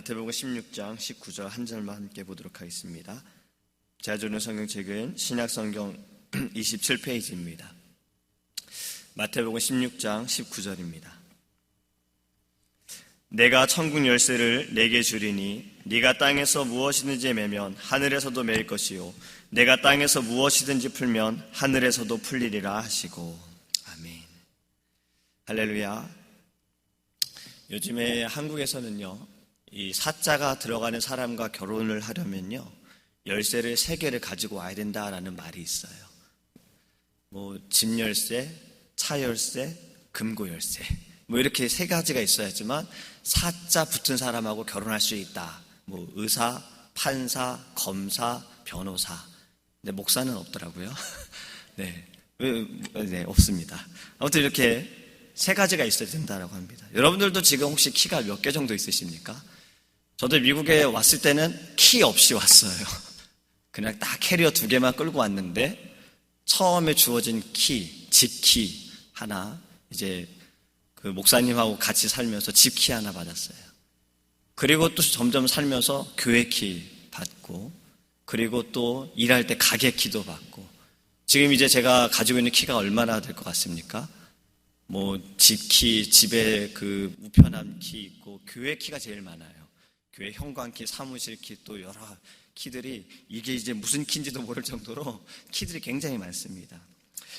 마태복음 16장 19절 한 절만 함께 보도록 하겠습니다. 제가 주는 성경책은 신약성경 27페이지입니다. 마태복음 16장 19절입니다. 내가 천국 열쇠를 네게 주리니 네가 땅에서 무엇이든지 매면 하늘에서도 매일 것이요 내가 땅에서 무엇이든지 풀면 하늘에서도 풀리리라 하시고. 아멘. 할렐루야. 요즘에 한국에서는요, 이 사자가 들어가는 사람과 결혼을 하려면요, 열쇠를 3개를 가지고 와야 된다라는 말이 있어요. 집 열쇠, 차 열쇠, 금고 열쇠, 이렇게 3가지가 있어야지만 사자 붙은 사람하고 결혼할 수 있다. 의사, 판사, 검사, 변호사. 근데 목사는 없더라고요. 네, 없습니다. 아무튼 이렇게 3가지가 있어야 된다라고 합니다. 여러분들도 지금 혹시 키가 몇 개 정도 있으십니까? 저도 미국에 왔을 때는 키 없이 왔어요. 그냥 딱 캐리어 2개만 끌고 왔는데, 처음에 주어진 키, 집키 하나, 이제 그 목사님하고 같이 살면서 집키 하나 받았어요. 그리고 또 점점 살면서 교회 키 받고, 그리고 또 일할 때 가게 키도 받고, 지금 이제 제가 가지고 있는 키가 얼마나 될 것 같습니까? 집키, 집에 그 우편함 키 있고, 교회 키가 제일 많아요. 교회 현관키, 사무실 키, 또 여러 키들이, 이게 이제 무슨 키인지도 모를 정도로 키들이 굉장히 많습니다.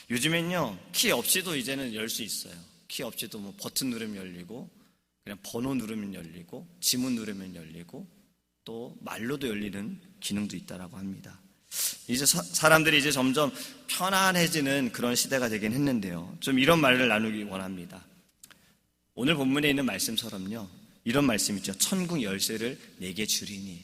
요즘엔요, 키 없이도 이제는 열 수 있어요. 키 없이도 버튼 누르면 열리고, 그냥 번호 누르면 열리고, 지문 누르면 열리고, 또 말로도 열리는 기능도 있다라고 합니다. 이제 사람들이 이제 점점 편안해지는 그런 시대가 되긴 했는데요, 좀 이런 말을 나누기 원합니다. 오늘 본문에 있는 말씀처럼요, 이런 말씀 있죠. 천국 열쇠를 네게 주리니.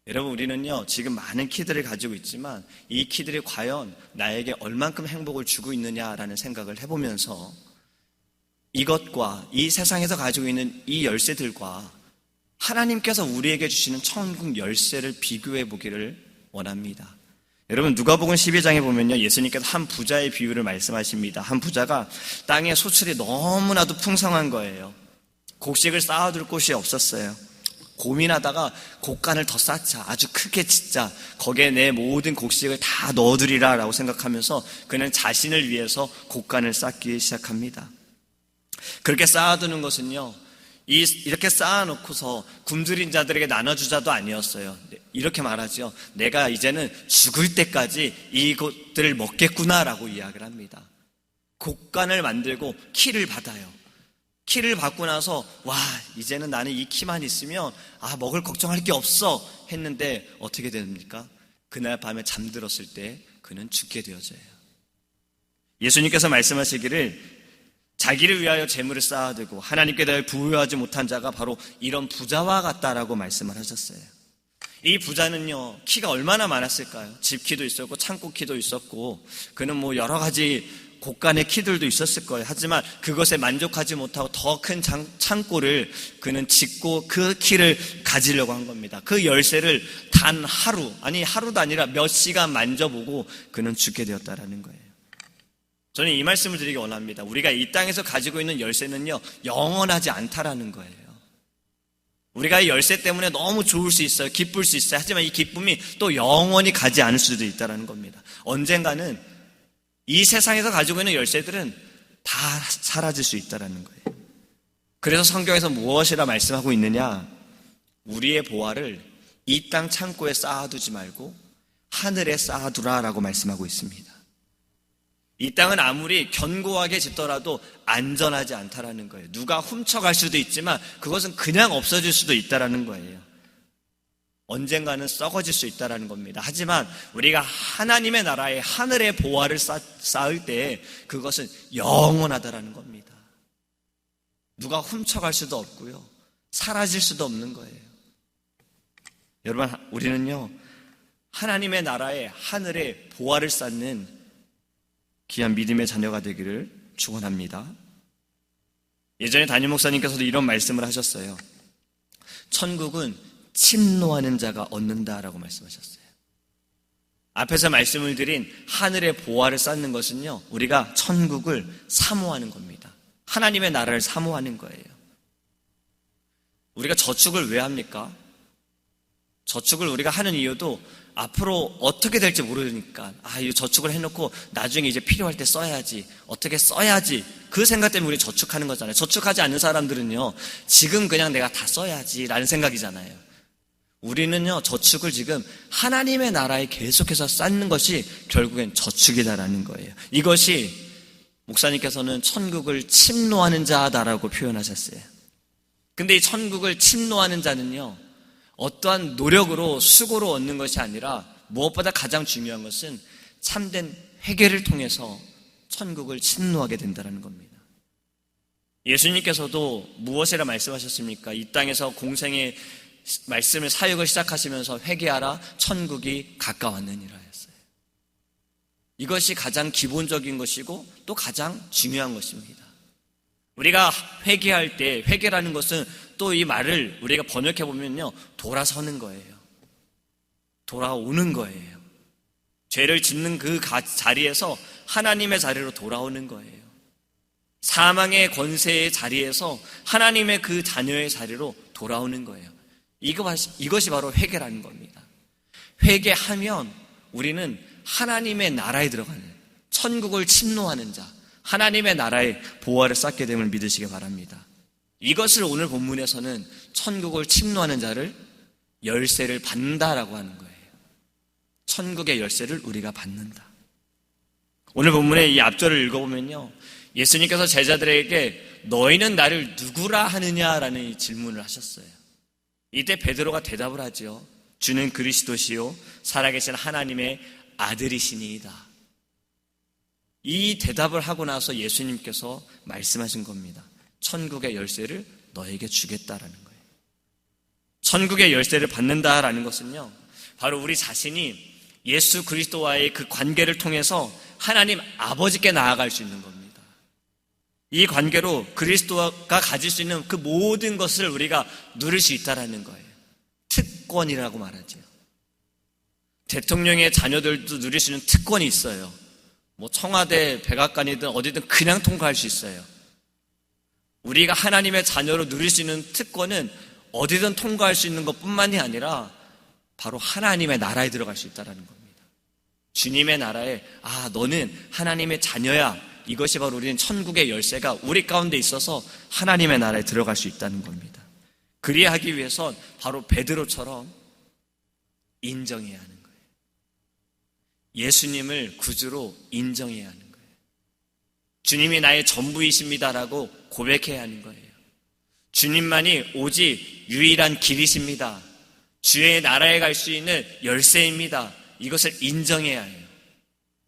여러분, 우리는요, 지금 많은 키들을 가지고 있지만 이 키들이 과연 나에게 얼만큼 행복을 주고 있느냐라는 생각을 해보면서 이것과 이 세상에서 가지고 있는 이 열쇠들과 하나님께서 우리에게 주시는 천국 열쇠를 비교해 보기를 원합니다. 여러분, 누가복음 12장에 보면요, 예수님께서 한 부자의 비유를 말씀하십니다. 한 부자가 땅에 소출이 너무나도 풍성한 거예요. 곡식을 쌓아둘 곳이 없었어요. 고민하다가 곡간을 더 쌓자, 아주 크게 짓자, 거기에 내 모든 곡식을 다 넣어두리라 라고 생각하면서 그는 자신을 위해서 곡간을 쌓기 시작합니다. 그렇게 쌓아두는 것은요, 이렇게 쌓아놓고서 굶주린 자들에게 나눠주자도 아니었어요. 이렇게 말하죠. 내가 이제는 죽을 때까지 이것들을 먹겠구나라고 이야기를 합니다. 곡간을 만들고 키를 받아요. 키를 받고 나서 이제는 나는 이 키만 있으면 먹을 걱정할 게 없어 했는데 어떻게 됩니까? 그날 밤에 잠들었을 때 그는 죽게 되어져요. 예수님께서 말씀하시기를 자기를 위하여 재물을 쌓아두고 하나님께 대하여 부유하지 못한 자가 바로 이런 부자와 같다라고 말씀을 하셨어요. 이 부자는요, 키가 얼마나 많았을까요? 집키도 있었고 창고키도 있었고, 그는 여러 가지 곳간의 키들도 있었을 거예요. 하지만 그것에 만족하지 못하고 더 큰 창고를 그는 짓고 그 키를 가지려고 한 겁니다. 그 열쇠를 단 하루도 아니라 몇 시간 만져보고 그는 죽게 되었다라는 거예요. 저는 이 말씀을 드리기 원합니다. 우리가 이 땅에서 가지고 있는 열쇠는요, 영원하지 않다라는 거예요. 우리가 이 열쇠 때문에 너무 좋을 수 있어요. 기쁠 수 있어요. 하지만 이 기쁨이 또 영원히 가지 않을 수도 있다라는 겁니다. 언젠가는 이 세상에서 가지고 있는 열쇠들은 다 사라질 수 있다라는 거예요. 그래서 성경에서 무엇이라 말씀하고 있느냐? 우리의 보화를 이 땅 창고에 쌓아두지 말고 하늘에 쌓아두라라고 말씀하고 있습니다. 이 땅은 아무리 견고하게 짓더라도 안전하지 않다라는 거예요. 누가 훔쳐갈 수도 있지만 그것은 그냥 없어질 수도 있다라는 거예요. 언젠가는 썩어질 수 있다라는 겁니다. 하지만 우리가 하나님의 나라에 하늘의 보화를 쌓을 때 그것은 영원하다라는 겁니다. 누가 훔쳐갈 수도 없고요, 사라질 수도 없는 거예요. 여러분, 우리는요, 하나님의 나라에 하늘의 보화를 쌓는 귀한 믿음의 자녀가 되기를 축원합니다. 예전에 담임 목사님께서도 이런 말씀을 하셨어요. 천국은 침노하는 자가 얻는다라고 말씀하셨어요. 앞에서 말씀을 드린 하늘의 보화를 쌓는 것은요, 우리가 천국을 사모하는 겁니다. 하나님의 나라를 사모하는 거예요. 우리가 저축을 왜 합니까? 저축을 우리가 하는 이유도 앞으로 어떻게 될지 모르니까, 이 저축을 해놓고 나중에 이제 필요할 때 써야지, 어떻게 써야지, 그 생각 때문에 우리 저축하는 거잖아요. 저축하지 않는 사람들은요, 지금 그냥 내가 다 써야지 라는 생각이잖아요. 우리는요, 저축을 지금 하나님의 나라에 계속해서 쌓는 것이 결국엔 저축이다라는 거예요. 이것이 목사님께서는 천국을 침노하는 자다라고 표현하셨어요. 근데 이 천국을 침노하는 자는요, 어떠한 노력으로 수고로 얻는 것이 아니라 무엇보다 가장 중요한 것은 참된 회개를 통해서 천국을 침노하게 된다는 겁니다. 예수님께서도 무엇이라 말씀하셨습니까? 이 땅에서 공생의 말씀을 사역을 시작하시면서 회개하라, 천국이 가까웠느니라 했어요. 이것이 가장 기본적인 것이고 또 가장 중요한 것입니다. 우리가 회개할 때, 회개라는 것은 또 이 말을 우리가 번역해 보면요, 돌아서는 거예요. 돌아오는 거예요. 죄를 짓는 그 자리에서 하나님의 자리로 돌아오는 거예요. 사망의 권세의 자리에서 하나님의 그 자녀의 자리로 돌아오는 거예요. 이것이 바로 회개라는 겁니다. 회개하면 우리는 하나님의 나라에 들어가는, 천국을 침노하는 자, 하나님의 나라의 보화를 쌓게 됨을 믿으시기 바랍니다. 이것을 오늘 본문에서는 천국을 침노하는 자를 열쇠를 받는다라고 하는 거예요. 천국의 열쇠를 우리가 받는다. 오늘 본문의 이 앞절을 읽어보면요, 예수님께서 제자들에게 너희는 나를 누구라 하느냐라는 이 질문을 하셨어요. 이때 베드로가 대답을 하죠. 주는 그리스도시요 살아계신 하나님의 아들이시니이다. 이 대답을 하고 나서 예수님께서 말씀하신 겁니다. 천국의 열쇠를 너에게 주겠다라는 거예요. 천국의 열쇠를 받는다라는 것은요, 바로 우리 자신이 예수 그리스도와의 그 관계를 통해서 하나님 아버지께 나아갈 수 있는 겁니다. 이 관계로 그리스도가 가질 수 있는 그 모든 것을 우리가 누릴 수 있다라는 거예요. 특권이라고 말하죠. 대통령의 자녀들도 누릴 수 있는 특권이 있어요. 청와대 백악관이든 어디든 그냥 통과할 수 있어요. 우리가 하나님의 자녀로 누릴 수 있는 특권은 어디든 통과할 수 있는 것뿐만이 아니라 바로 하나님의 나라에 들어갈 수 있다는 겁니다. 주님의 나라에, 너는 하나님의 자녀야. 이것이 바로 우리는 천국의 열쇠가 우리 가운데 있어서 하나님의 나라에 들어갈 수 있다는 겁니다. 그리하기 위해선 바로 베드로처럼 인정해야 하는 거예요. 예수님을 구주로 인정해야 하는 거예요. 주님이 나의 전부이십니다라고 고백해야 하는 거예요. 주님만이 오직 유일한 길이십니다. 주의 나라에 갈 수 있는 열쇠입니다. 이것을 인정해야 해요.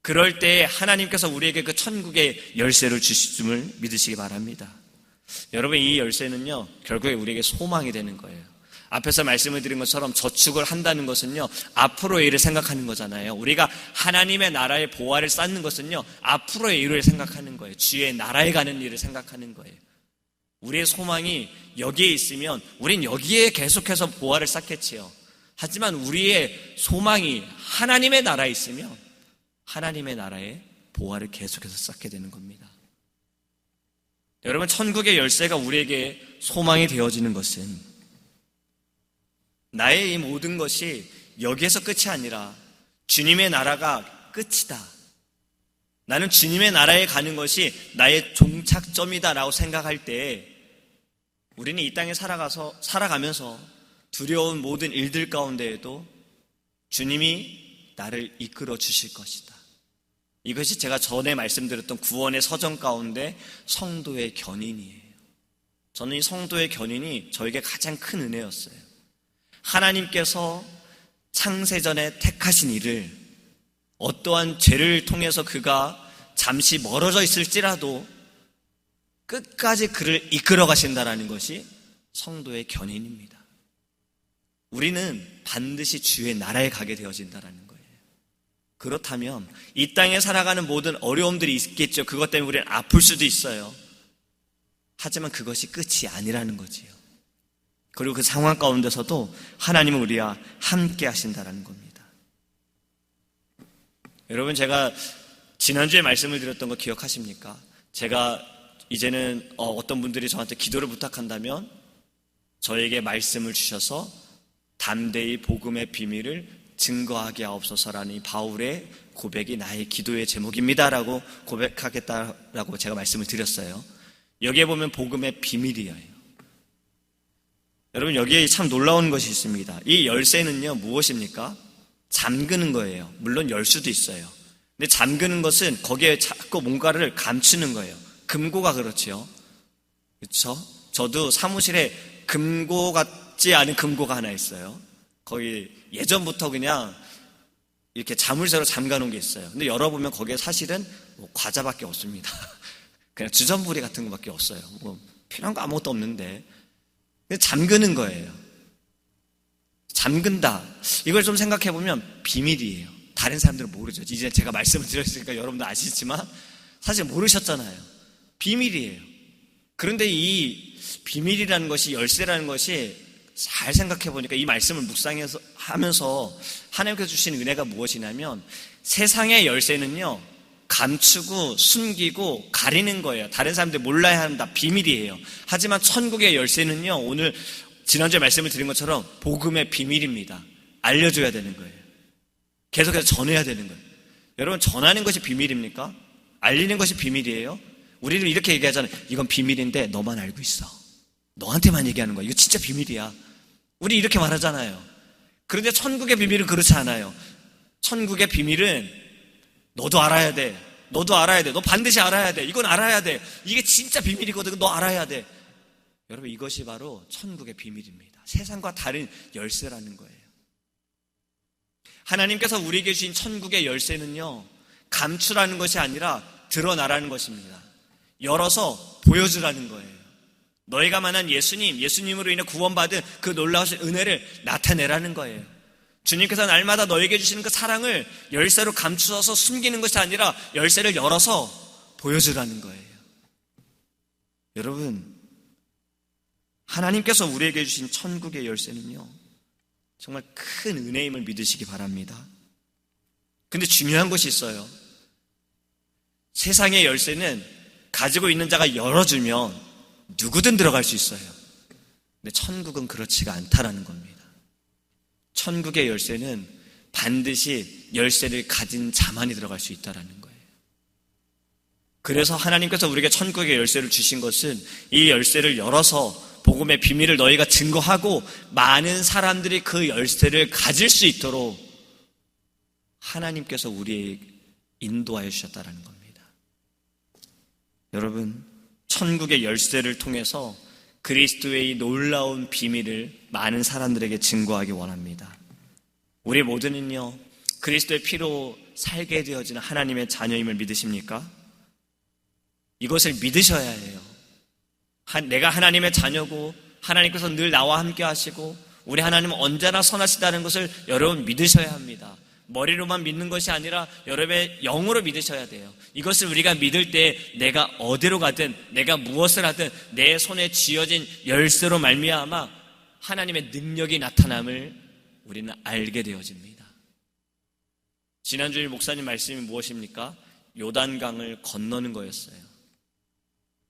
그럴 때 하나님께서 우리에게 그 천국의 열쇠를 주심을 믿으시기 바랍니다. 여러분, 이 열쇠는요, 결국에 우리에게 소망이 되는 거예요. 앞에서 말씀을 드린 것처럼 저축을 한다는 것은요, 앞으로의 일을 생각하는 거잖아요. 우리가 하나님의 나라의 보화를 쌓는 것은요, 앞으로의 일을 생각하는 거예요. 주의 나라에 가는 일을 생각하는 거예요. 우리의 소망이 여기에 있으면 우린 여기에 계속해서 보화를 쌓겠지요. 하지만 우리의 소망이 하나님의 나라에 있으면 하나님의 나라의 보화를 계속해서 쌓게 되는 겁니다. 여러분, 천국의 열쇠가 우리에게 소망이 되어지는 것은 나의 이 모든 것이 여기에서 끝이 아니라 주님의 나라가 끝이다. 나는 주님의 나라에 가는 것이 나의 종착점이다라고 생각할 때 우리는 이 땅에 살아가면서 두려운 모든 일들 가운데에도 주님이 나를 이끌어 주실 것이다. 이것이 제가 전에 말씀드렸던 구원의 서정 가운데 성도의 견인이에요. 저는 이 성도의 견인이 저에게 가장 큰 은혜였어요. 하나님께서 창세전에 택하신 이를 어떠한 죄를 통해서 그가 잠시 멀어져 있을지라도 끝까지 그를 이끌어 가신다는 것이 성도의 견인입니다. 우리는 반드시 주의 나라에 가게 되어진다는 거예요. 그렇다면 이 땅에 살아가는 모든 어려움들이 있겠죠. 그것 때문에 우리는 아플 수도 있어요. 하지만 그것이 끝이 아니라는 거지요. 그리고 그 상황 가운데서도 하나님은 우리와 함께 하신다는 겁니다. 여러분, 제가 지난주에 말씀을 드렸던 거 기억하십니까? 제가 이제는 어떤 분들이 저한테 기도를 부탁한다면 저에게 말씀을 주셔서 담대히 복음의 비밀을 증거하게 하옵소서라는 이 바울의 고백이 나의 기도의 제목입니다라고 고백하겠다라고 제가 말씀을 드렸어요. 여기에 보면 복음의 비밀이에요. 여러분, 여기에 참 놀라운 것이 있습니다. 이 열쇠는요, 무엇입니까? 잠그는 거예요. 물론 열 수도 있어요. 근데 잠그는 것은 거기에 자꾸 뭔가를 감추는 거예요. 금고가 그렇죠. 그렇죠? 저도 사무실에 금고 같지 않은 금고가 하나 있어요. 거기 예전부터 그냥 이렇게 자물쇠로 잠가 놓은 게 있어요. 근데 열어보면 거기에 사실은 뭐 과자밖에 없습니다. 그냥 주전부리 같은 것밖에 없어요. 뭐 필요한 거 아무것도 없는데 잠그는 거예요. 잠근다. 이걸 좀 생각해 보면 비밀이에요. 다른 사람들은 모르죠. 이제 제가 말씀을 드렸으니까 여러분도 아시지만 사실 모르셨잖아요. 비밀이에요. 그런데 이 비밀이라는 것이, 열쇠라는 것이 잘 생각해 보니까 이 말씀을 묵상해서 하면서 하나님께서 주신 은혜가 무엇이냐면, 세상의 열쇠는요, 감추고 숨기고 가리는 거예요. 다른 사람들이 몰라야 한다. 비밀이에요. 하지만 천국의 열쇠는요, 오늘 지난주에 말씀을 드린 것처럼 복음의 비밀입니다. 알려줘야 되는 거예요. 계속해서 전해야 되는 거예요. 여러분, 전하는 것이 비밀입니까? 알리는 것이 비밀이에요? 우리는 이렇게 얘기하잖아요. 이건 비밀인데 너만 알고 있어. 너한테만 얘기하는 거야. 이거 진짜 비밀이야. 우리 이렇게 말하잖아요. 그런데 천국의 비밀은 그렇지 않아요. 천국의 비밀은 너도 알아야 돼. 너도 알아야 돼. 너 반드시 알아야 돼. 이건 알아야 돼. 이게 진짜 비밀이거든. 너 알아야 돼. 여러분, 이것이 바로 천국의 비밀입니다. 세상과 다른 열쇠라는 거예요. 하나님께서 우리에게 주신 천국의 열쇠는요, 감추라는 것이 아니라 드러나라는 것입니다. 열어서 보여주라는 거예요. 너희가 만난 예수님으로 인해 구원받은 그 놀라우신 은혜를 나타내라는 거예요. 주님께서 날마다 너에게 주시는 그 사랑을 열쇠로 감추어서 숨기는 것이 아니라 열쇠를 열어서 보여주라는 거예요. 여러분, 하나님께서 우리에게 주신 천국의 열쇠는요, 정말 큰 은혜임을 믿으시기 바랍니다. 근데 중요한 것이 있어요. 세상의 열쇠는 가지고 있는 자가 열어주면 누구든 들어갈 수 있어요. 근데 천국은 그렇지가 않다라는 겁니다. 천국의 열쇠는 반드시 열쇠를 가진 자만이 들어갈 수 있다라는 거예요. 그래서 하나님께서 우리에게 천국의 열쇠를 주신 것은 이 열쇠를 열어서 복음의 비밀을 너희가 증거하고 많은 사람들이 그 열쇠를 가질 수 있도록 하나님께서 우리에게 인도하여 주셨다라는 겁니다. 여러분, 천국의 열쇠를 통해서 그리스도의 이 놀라운 비밀을 많은 사람들에게 증거하기 원합니다. 우리 모두는요, 그리스도의 피로 살게 되어지는 하나님의 자녀임을 믿으십니까? 이것을 믿으셔야 해요. 내가 하나님의 자녀고 하나님께서 늘 나와 함께 하시고 우리 하나님은 언제나 선하시다는 것을 여러분 믿으셔야 합니다. 머리로만 믿는 것이 아니라 여러분의 영으로 믿으셔야 돼요. 이것을 우리가 믿을 때 내가 어디로 가든 내가 무엇을 하든 내 손에 쥐어진 열쇠로 말미암아 하나님의 능력이 나타남을 우리는 알게 되어집니다. 지난주에 목사님 말씀이 무엇입니까? 요단강을 건너는 거였어요.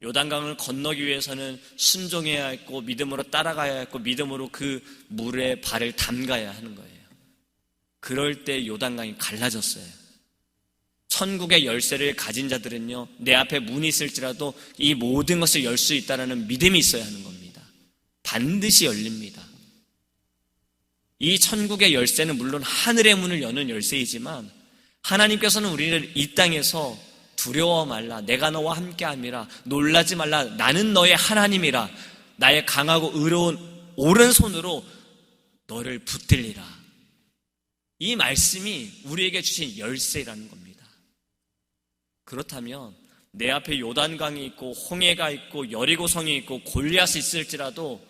요단강을 건너기 위해서는 순종해야 했고 믿음으로 따라가야 했고 믿음으로 그 물에 발을 담가야 하는 거예요. 그럴 때 요단강이 갈라졌어요. 천국의 열쇠를 가진 자들은요, 내 앞에 문이 있을지라도 이 모든 것을 열 수 있다는 믿음이 있어야 하는 겁니다. 반드시 열립니다. 이 천국의 열쇠는 물론 하늘의 문을 여는 열쇠이지만 하나님께서는 우리를 이 땅에서 두려워 말라, 내가 너와 함께함이라, 놀라지 말라, 나는 너의 하나님이라, 나의 강하고 의로운 오른손으로 너를 붙들리라. 이 말씀이 우리에게 주신 열쇠라는 겁니다. 그렇다면 내 앞에 요단강이 있고 홍해가 있고 여리고성이 있고 골리앗이 있을지라도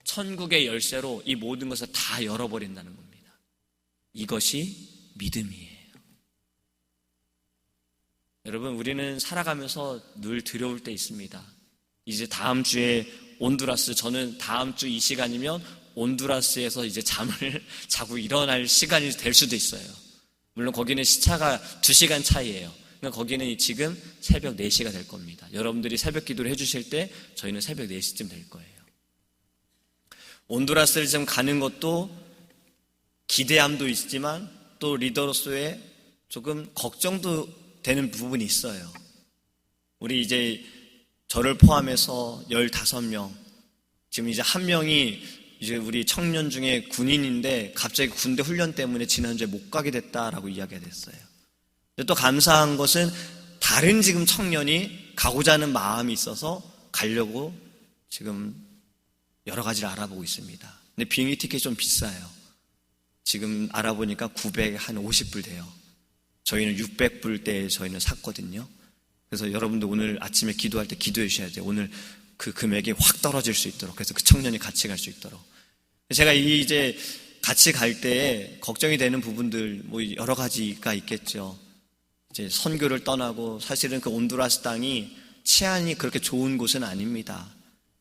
천국의 열쇠로 이 모든 것을 다 열어버린다는 겁니다. 이것이 믿음이에요. 여러분, 우리는 살아가면서 늘 두려울 때 있습니다. 이제 다음 주에 온두라스, 저는 다음 주 이 시간이면 온두라스에서 이제 잠을 자고 일어날 시간이 될 수도 있어요. 물론 거기는 시차가 2시간 차이예요. 그러니까 거기는 지금 새벽 4시가 될 겁니다. 여러분들이 새벽 기도를 해주실 때 저희는 새벽 4시쯤 될 거예요. 온두라스를 지금 가는 것도 기대함도 있지만 또 리더로서의 조금 걱정도 되는 부분이 있어요. 우리 이제 저를 포함해서 15명, 지금 이제 한 명이 이제 우리 청년 중에 군인인데 갑자기 군대 훈련 때문에 지난주에 못 가게 됐다라고 이야기가 됐어요. 근데 또 감사한 것은 다른 지금 청년이 가고자 하는 마음이 있어서 가려고 지금 여러 가지를 알아보고 있습니다. 근데 비행기 티켓이 좀 비싸요. 지금 알아보니까 950불 돼요. 저희는 600불대에 저희는 샀거든요. 그래서 여러분들 오늘 아침에 기도할 때 기도해 주셔야 돼요. 오늘 그 금액이 확 떨어질 수 있도록. 그래서 그 청년이 같이 갈 수 있도록. 제가 이제 같이 갈 때 걱정이 되는 부분들 뭐 여러 가지가 있겠죠. 이제 선교를 떠나고 사실은 그 온두라스 땅이 치안이 그렇게 좋은 곳은 아닙니다.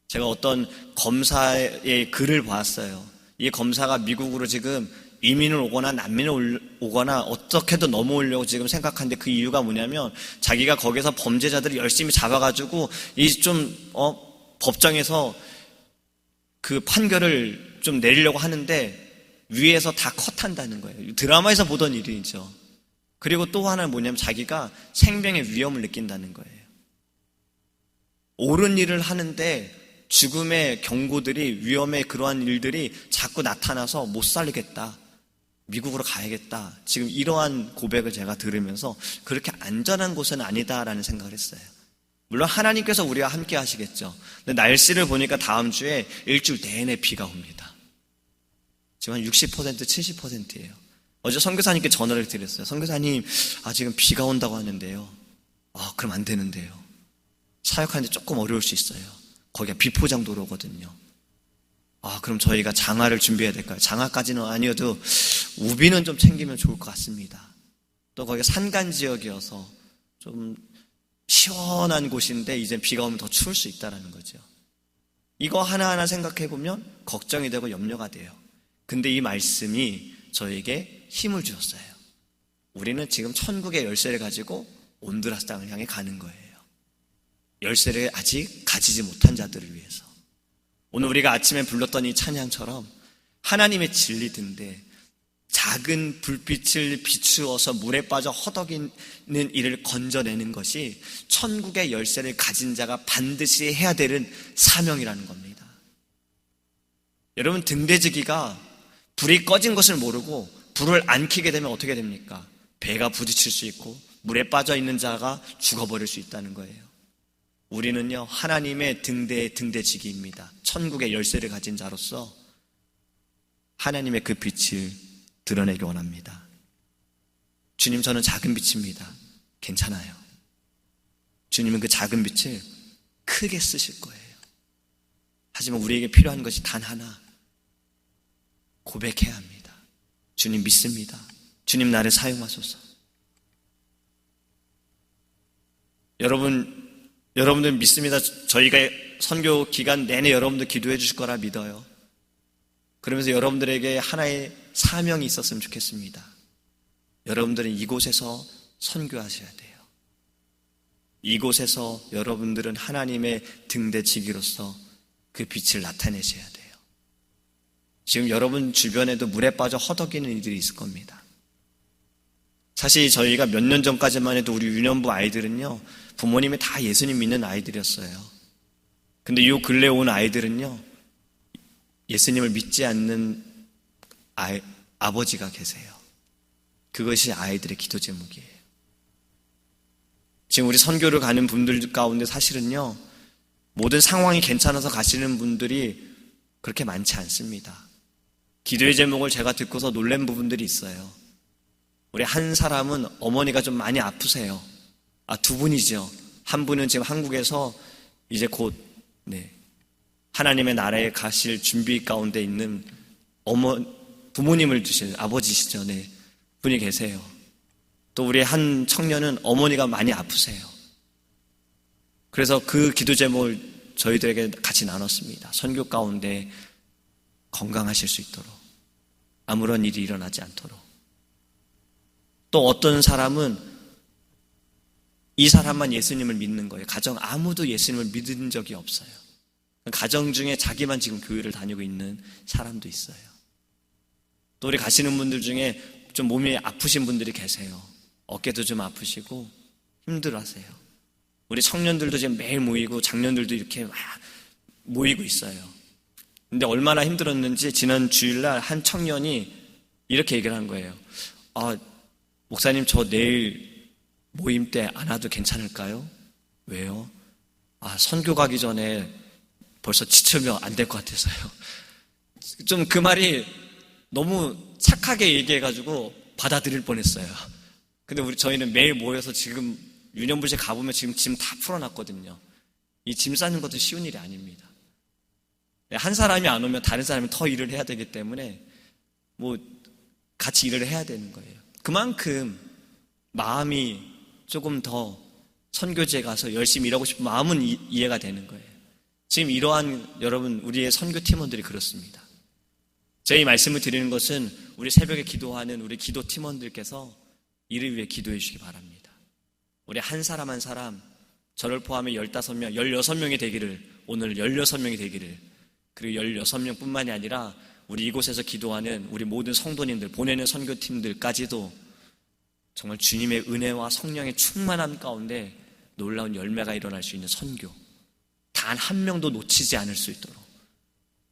제가 어떤 검사의 글을 봤어요. 이 검사가 미국으로 지금 이민을 오거나 난민을 오거나 어떻게든 넘어오려고 지금 생각하는데 그 이유가 뭐냐면 자기가 거기서 범죄자들을 열심히 잡아가지고 법정에서 그 판결을 좀 내리려고 하는데 위에서 다 컷한다는 거예요. 드라마에서 보던 일이죠. 그리고 또 하나는 뭐냐면 자기가 생명의 위험을 느낀다는 거예요. 옳은 일을 하는데 죽음의 경고들이 위험의 그러한 일들이 자꾸 나타나서 못 살리겠다. 미국으로 가야겠다. 지금 이러한 고백을 제가 들으면서 그렇게 안전한 곳은 아니다라는 생각을 했어요. 물론 하나님께서 우리와 함께 하시겠죠. 근데 날씨를 보니까 다음 주에 일주일 내내 비가 옵니다. 지금 한 60%, 70%예요. 어제 선교사님께 전화를 드렸어요. 선교사님, 지금 비가 온다고 하는데요. 그럼 안 되는데요. 사역하는데 조금 어려울 수 있어요. 거기가 비포장 도로거든요. 그럼 저희가 장화를 준비해야 될까요? 장화까지는 아니어도 우비는 좀 챙기면 좋을 것 같습니다. 또 거기가 산간 지역이어서 좀 시원한 곳인데 이제 비가 오면 더 추울 수 있다는 거죠. 이거 하나하나 생각해 보면 걱정이 되고 염려가 돼요. 근데 이 말씀이 저에게 힘을 주었어요. 우리는 지금 천국의 열쇠를 가지고 온두라스 땅을 향해 가는 거예요. 열쇠를 아직 가지지 못한 자들을 위해서. 오늘 우리가 아침에 불렀던 이 찬양처럼 하나님의 진리든데 작은 불빛을 비추어서 물에 빠져 허덕이는 일을 건져내는 것이 천국의 열쇠를 가진 자가 반드시 해야 되는 사명이라는 겁니다. 여러분, 등대지기가 불이 꺼진 것을 모르고 불을 안 켜게 되면 어떻게 됩니까? 배가 부딪힐 수 있고 물에 빠져 있는 자가 죽어버릴 수 있다는 거예요. 우리는요, 하나님의 등대의 등대지기입니다. 천국의 열쇠를 가진 자로서 하나님의 그 빛을 드러내기 원합니다. 주님, 저는 작은 빛입니다. 괜찮아요. 주님은 그 작은 빛을 크게 쓰실 거예요. 하지만 우리에게 필요한 것이 단 하나, 고백해야 합니다. 주님 믿습니다. 주님 나를 사용하소서. 여러분들 믿습니다. 저희가 선교 기간 내내 여러분들 기도해 주실 거라 믿어요. 그러면서 여러분들에게 하나의 사명이 있었으면 좋겠습니다. 여러분들은 이곳에서 선교하셔야 돼요. 이곳에서 여러분들은 하나님의 등대지기로서 그 빛을 나타내셔야 돼요. 지금 여러분 주변에도 물에 빠져 허덕이는 이들이 있을 겁니다. 사실 저희가 몇 년 전까지만 해도 우리 유년부 아이들은요, 부모님이 다 예수님 믿는 아이들이었어요. 근데 요 근래 온 아이들은요, 예수님을 믿지 않는 아버지가 계세요. 그것이 아이들의 기도 제목이에요. 지금 우리 선교를 가는 분들 가운데 사실은요, 모든 상황이 괜찮아서 가시는 분들이 그렇게 많지 않습니다. 기도의 제목을 제가 듣고서 놀란 부분들이 있어요. 우리 한 사람은 어머니가 좀 많이 아프세요. 두 분이죠. 한 분은 지금 한국에서 이제 곧 하나님의 나라에 가실 준비 가운데 있는 부모님을 두신 아버지시죠. 분이 계세요. 또 우리 한 청년은 어머니가 많이 아프세요. 그래서 그 기도 제목을 저희들에게 같이 나눴습니다. 선교 가운데 건강하실 수 있도록, 아무런 일이 일어나지 않도록. 또 어떤 사람은 이 사람만 예수님을 믿는 거예요. 가정 아무도 예수님을 믿은 적이 없어요. 가정 중에 자기만 지금 교회를 다니고 있는 사람도 있어요. 또 우리 가시는 분들 중에 좀 몸이 아프신 분들이 계세요. 어깨도 좀 아프시고 힘들어하세요. 우리 청년들도 지금 매일 모이고 장년들도 이렇게 막 모이고 있어요. 근데 얼마나 힘들었는지 지난 주일날 한 청년이 이렇게 얘기를 한 거예요. 목사님, 저 내일 모임 때 안 와도 괜찮을까요? 왜요? 선교 가기 전에 벌써 지치면 안 될 것 같아서요. 좀 그 말이 너무 착하게 얘기해가지고 받아들일 뻔했어요. 근데 저희는 매일 모여서 지금 유년부시에 가보면 지금 짐 다 풀어놨거든요. 이 짐 싸는 것도 쉬운 일이 아닙니다. 한 사람이 안 오면 다른 사람이 더 일을 해야 되기 때문에 같이 일을 해야 되는 거예요. 그만큼 마음이 조금 더 선교지에 가서 열심히 일하고 싶은 마음은 이해가 되는 거예요. 지금 이러한 여러분 우리의 선교팀원들이 그렇습니다. 저희 말씀을 드리는 것은 우리 새벽에 기도하는 우리 기도 팀원들께서 이를 위해 기도해 주시기 바랍니다. 우리 한 사람 한 사람, 저를 포함해 15명, 16명이 되기를, 오늘 16명이 되기를, 그리고 16명 뿐만이 아니라 우리 이곳에서 기도하는 우리 모든 성도님들, 보내는 선교팀들까지도 정말 주님의 은혜와 성령의 충만함 가운데 놀라운 열매가 일어날 수 있는 선교, 단 한 명도 놓치지 않을 수 있도록,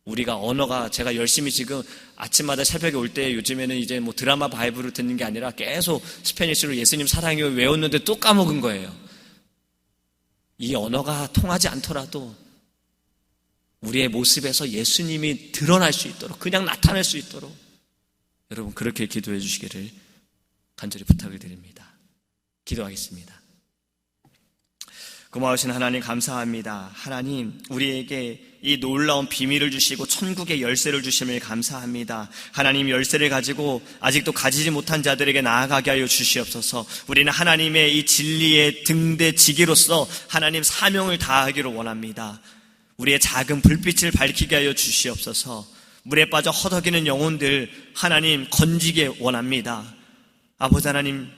우리가 언어가, 제가 열심히 지금 아침마다 새벽에 올 때 요즘에는 이제 드라마 바이블을 듣는 게 아니라 계속 스페니쉬로 예수님 사랑해요 외웠는데 또 까먹은 거예요. 이 언어가 통하지 않더라도 우리의 모습에서 예수님이 드러날 수 있도록, 그냥 나타날 수 있도록 여러분 그렇게 기도해 주시기를 간절히 부탁을 드립니다. 기도하겠습니다. 고마우신 하나님 감사합니다. 하나님, 우리에게 이 놀라운 비밀을 주시고 천국의 열쇠를 주심을 감사합니다. 하나님, 열쇠를 가지고 아직도 가지지 못한 자들에게 나아가게 하여 주시옵소서. 우리는 하나님의 이 진리의 등대지기로서 하나님 사명을 다하기를 원합니다. 우리의 작은 불빛을 밝히게 하여 주시옵소서. 물에 빠져 허덕이는 영혼들 하나님 건지게 원합니다. 아버지 하나님,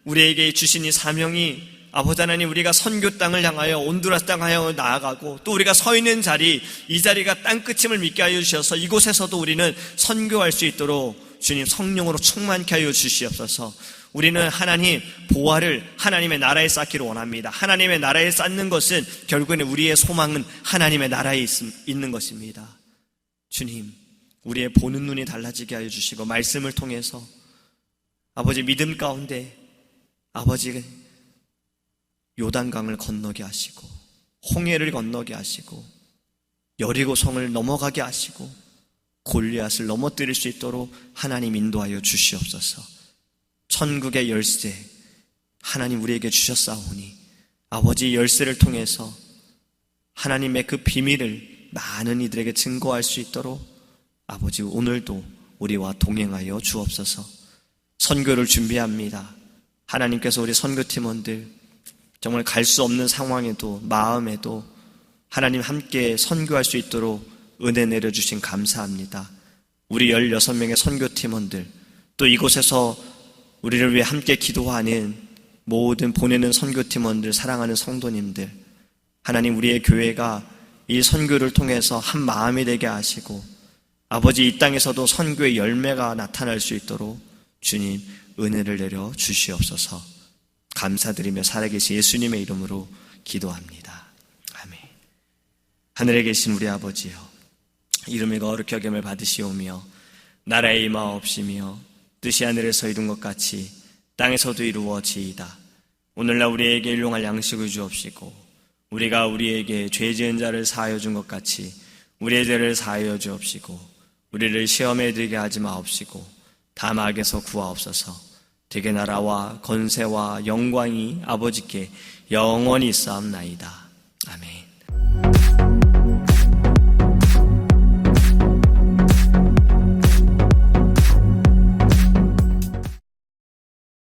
우리에게 주신 이 사명이 아버지 하나님, 우리가 선교 땅을 향하여 온두라스 땅을 향하여 나아가고 또 우리가 서 있는 자리, 이 자리가 땅끝임을 믿게 하여 주셔서 이곳에서도 우리는 선교할 수 있도록 주님 성령으로 충만케 하여 주시옵소서. 우리는 하나님 보화를 하나님의 나라에 쌓기를 원합니다. 하나님의 나라에 쌓는 것은 결국에는 우리의 소망은 하나님의 나라에 있는 것입니다. 주님, 우리의 보는 눈이 달라지게 하여 주시고 말씀을 통해서 아버지 믿음 가운데 아버지 요단강을 건너게 하시고 홍해를 건너게 하시고 여리고성을 넘어가게 하시고 골리앗을 넘어뜨릴 수 있도록 하나님 인도하여 주시옵소서. 천국의 열쇠 하나님 우리에게 주셨사오니 아버지 열쇠를 통해서 하나님의 그 비밀을 많은 이들에게 증거할 수 있도록 아버지 오늘도 우리와 동행하여 주옵소서. 선교를 준비합니다. 하나님께서 우리 선교팀원들 정말 갈 수 없는 상황에도 마음에도 하나님 함께 선교할 수 있도록 은혜 내려주신 감사합니다. 우리 16명의 선교팀원들, 또 이곳에서 우리를 위해 함께 기도하는 모든 보내는 선교팀원들, 사랑하는 성도님들, 하나님 우리의 교회가 이 선교를 통해서 한 마음이 되게 하시고 아버지 이 땅에서도 선교의 열매가 나타날 수 있도록 주님 은혜를 내려 주시옵소서. 감사드리며 살아계신 예수님의 이름으로 기도합니다. 아멘. 하늘에 계신 우리 아버지여, 이름이 거룩히 여김을 받으시오며 나라의 임하옵시며 뜻이 하늘에서 이룬 것 같이 땅에서도 이루어지이다. 오늘날 우리에게 일용할 양식을 주옵시고 우리가 우리에게 죄 지은 자를 사하여 준 것 같이 우리의 죄를 사하여 주옵시고 우리를 시험에 들게 하지 마옵시고 다만 악에서 구하옵소서. 되게 나라와 건세와 영광이 아버지께 영원히 있사옵나이다.